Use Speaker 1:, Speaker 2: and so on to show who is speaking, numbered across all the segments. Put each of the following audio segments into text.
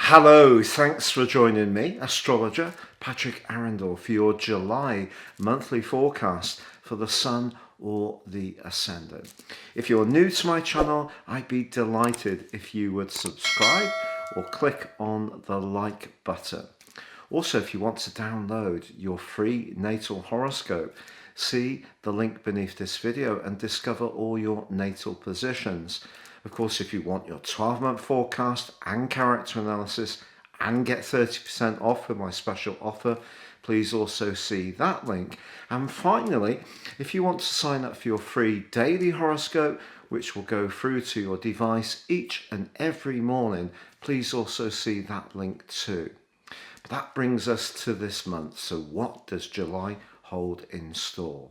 Speaker 1: Hello, thanks for joining me, astrologer Patrick Arundell, for your July monthly forecast for the Sun or the Ascendant. If you're new to my channel, I'd be delighted if you would subscribe or click on the like button. Also, if you want to download your free natal horoscope, see the link beneath this video and discover all your natal positions. Of course, if you want your 12-month forecast and character analysis and get 30% off with my special offer, please also see that link. And finally, if you want to sign up for your free daily horoscope, which will go through to your device each and every morning, please also see that link too. But that brings us to this month. So what does July hold in store?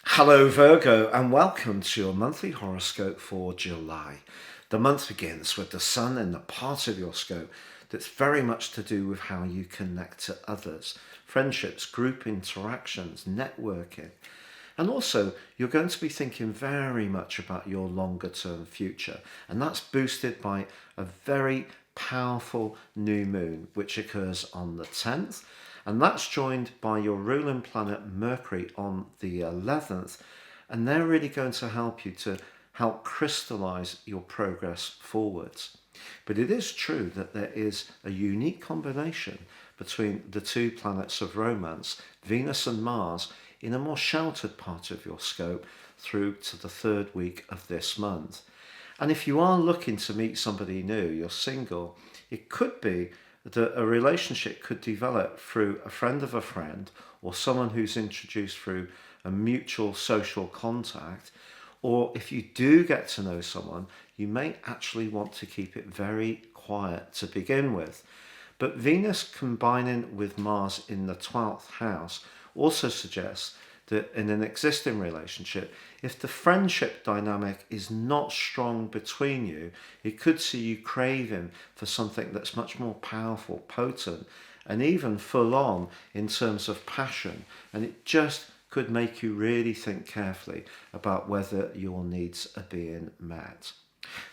Speaker 1: Hello Virgo, and welcome to your monthly horoscope for July. The month begins with the Sun in the part of your scope that's very much to do with how you connect to others, friendships, group interactions, networking. And also, you're going to be thinking very much about your longer term future, and that's boosted by a very powerful new moon which occurs on the 10th, and that's joined by your ruling planet Mercury on the 11th, and they're really going to help you to help crystallize your progress forwards. But it is true that there is a unique combination between the two planets of romance, Venus and Mars, in a more sheltered part of your scope through to the third week of this month. And if you are looking to meet somebody new, you're single, it could be that a relationship could develop through a friend of a friend or someone who's introduced through a mutual social contact. Or if you do get to know someone, you may actually want to keep it very quiet to begin with. But Venus combining with Mars in the 12th house also suggests that in an existing relationship, if the friendship dynamic is not strong between you, it could see you craving for something that's much more powerful, potent, and even full on in terms of passion. And it just could make you really think carefully about whether your needs are being met.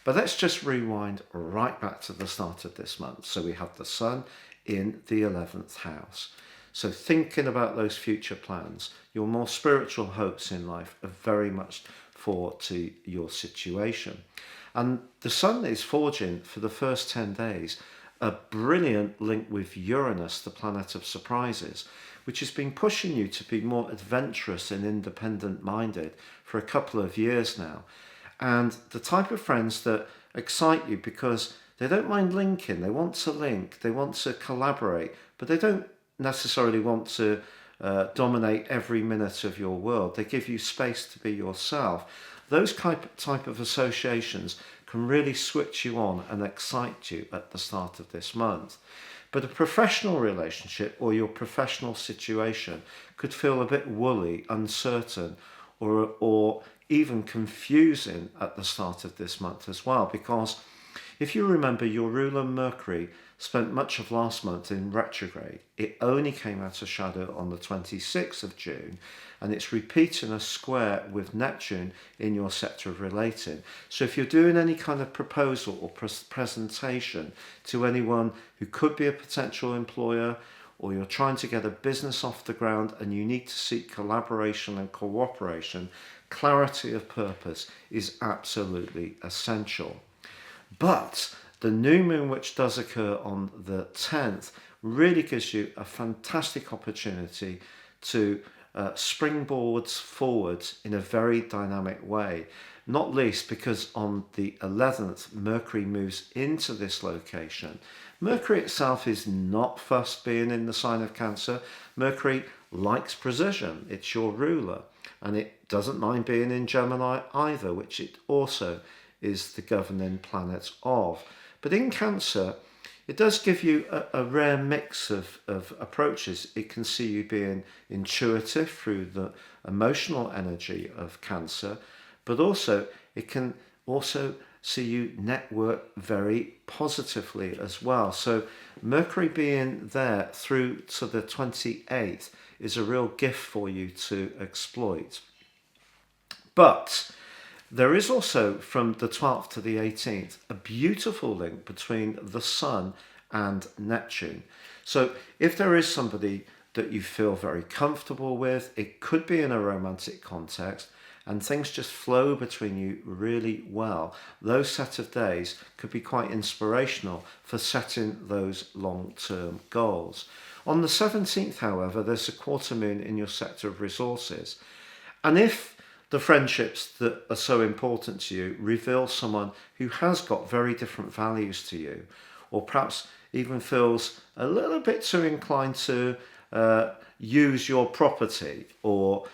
Speaker 1: But let's just rewind right back to the start of this month. So we have the Sun in the 11th house. So thinking about those future plans, your more spiritual hopes in life are very much to your situation. And the Sun is forging for the first 10 days a brilliant link with Uranus, the planet of surprises, which has been pushing you to be more adventurous and independent minded for a couple of years now. And the type of friends that excite you because they don't mind linking, they want to link, they want to collaborate, but they don't necessarily want to dominate every minute of your world. They give you space to be yourself. Those type of associations can really switch you on and excite you at the start of this month. But a professional relationship or your professional situation could feel a bit woolly, uncertain, or even confusing at the start of this month as well, because if you remember, your ruler Mercury spent much of last month in retrograde. It only came out of shadow on the 26th of June, and it's repeating a square with Neptune in your sector of relating. So if you're doing any kind of proposal or presentation to anyone who could be a potential employer, or you're trying to get a business off the ground and you need to seek collaboration and cooperation, clarity of purpose is absolutely essential. But the new moon, which does occur on the 10th, really gives you a fantastic opportunity to springboards forwards in a very dynamic way. Not least because on the 11th, Mercury moves into this location. Mercury itself is not fussed being in the sign of Cancer. Mercury likes precision. It's your ruler. And it doesn't mind being in Gemini either, which it also is the governing planet of. But in Cancer, it does give you a rare mix of approaches. It can see you being intuitive through the emotional energy of Cancer, but also it can also see you network very positively as well. So Mercury being there through to the 28th is a real gift for you to exploit. But there is also, from the 12th to the 18th, a beautiful link between the Sun and Neptune. So if there is somebody that you feel very comfortable with, it could be in a romantic context, and things just flow between you really well, those set of days could be quite inspirational for setting those long-term goals. On the 17th, however, there's a quarter moon in your sector of resources. And if the friendships that are so important to you reveal someone who has got very different values to you, or perhaps even feels a little bit too inclined to use your property, or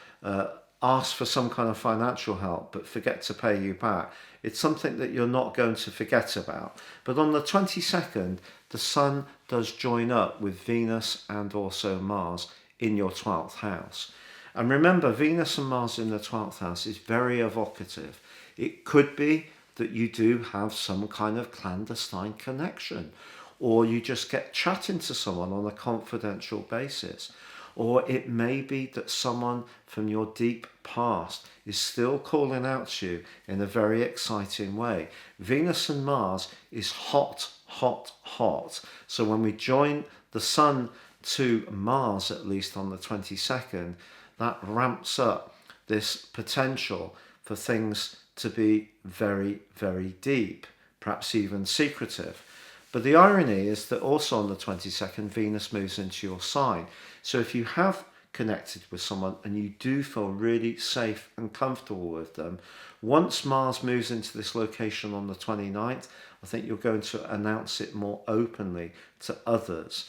Speaker 1: ask for some kind of financial help but forget to pay you back, it's something that you're not going to forget about. But on the 22nd, the Sun does join up with Venus and also Mars in your 12th house. And remember, Venus and Mars in the 12th house is very evocative. It could be that you do have some kind of clandestine connection, or you just get chatting to someone on a confidential basis. Or it may be that someone from your deep past is still calling out to you in a very exciting way. Venus and Mars is hot, hot, hot. So when we join the Sun to Mars, at least on the 22nd, that ramps up this potential for things to be very, very deep, perhaps even secretive. But the irony is that also on the 22nd, Venus moves into your sign. So if you have connected with someone and you do feel really safe and comfortable with them, once Mars moves into this location on the 29th, I think you're going to announce it more openly to others.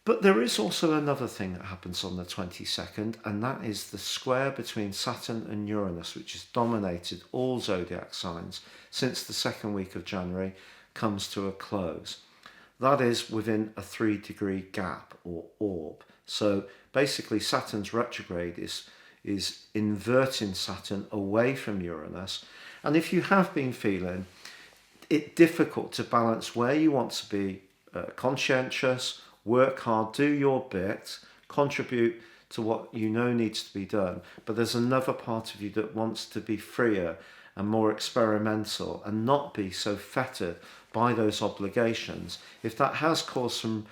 Speaker 1: But there is also another thing that happens on the 22nd, and that is the square between Saturn and Uranus, which has dominated all zodiac signs since the second week of January, comes to a close. That is within a 3-degree gap or orb. So basically Saturn's retrograde is inverting Saturn away from Uranus. And if you have been feeling it difficult to balance where you want to be conscientious, work hard, do your bit, contribute to what you know needs to be done, but there's another part of you that wants to be freer and more experimental and not be so fettered by those obligations, if that has caused some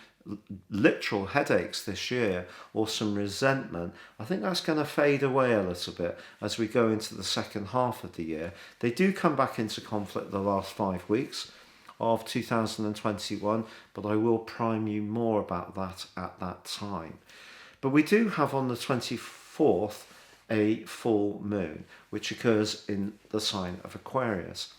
Speaker 1: literal headaches this year or some resentment, I think that's going to fade away a little bit as we go into the second half of the year. They do come back into conflict the last 5 weeks of 2021, but I will prime you more about that at that time. But we do have on the 24th a full moon, which occurs in the sign of Aquarius.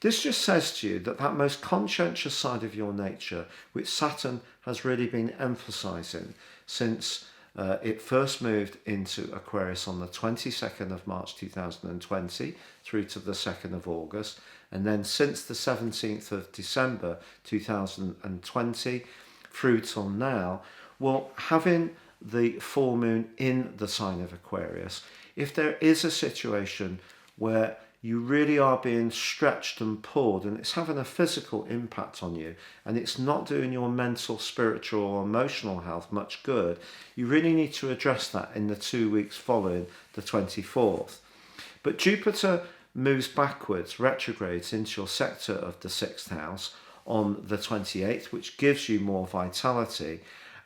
Speaker 1: This just says to you that that most conscientious side of your nature, which Saturn has really been emphasizing since it first moved into Aquarius on the 22nd of March 2020 through to the 2nd of August, and then since the 17th of December 2020 through till now, well, having the full moon in the sign of Aquarius, if there is a situation where you really are being stretched and pulled and it's having a physical impact on you and it's not doing your mental, spiritual or emotional health much good, you really need to address that in the 2 weeks following the 24th. But Jupiter moves backwards, retrogrades into your sector of the 6th house on the 28th, which gives you more vitality.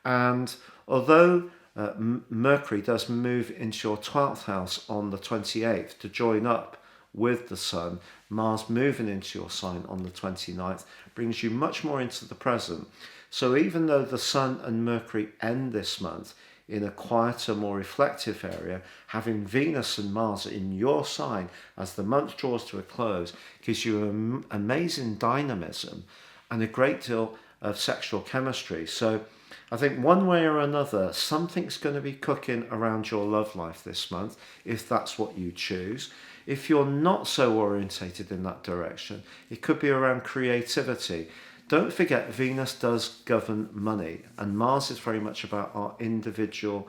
Speaker 1: And although Mercury does move into your 12th house on the 28th to join up with the Sun, Mars moving into your sign on the 29th brings you much more into the present. So even though the Sun and Mercury end this month in a quieter, more reflective area, having Venus and Mars in your sign as the month draws to a close gives you amazing dynamism and a great deal of sexual chemistry. So I think one way or another, something's going to be cooking around your love life this month, if that's what you choose. If you're not so orientated in that direction, it could be around creativity. Don't forget, Venus does govern money, and Mars is very much about our individual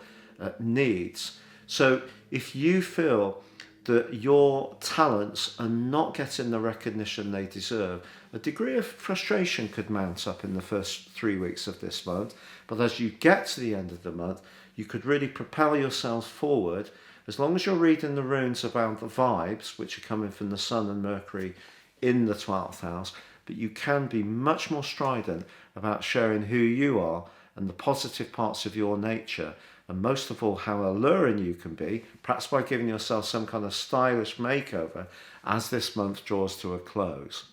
Speaker 1: needs. So if you feel that your talents are not getting the recognition they deserve, a degree of frustration could mount up in the first 3 weeks of this month. But as you get to the end of the month, you could really propel yourselves forward. As long as you're reading the runes about the vibes, which are coming from the Sun and Mercury in the 12th house, but you can be much more strident about sharing who you are and the positive parts of your nature, and most of all, how alluring you can be, perhaps by giving yourself some kind of stylish makeover as this month draws to a close.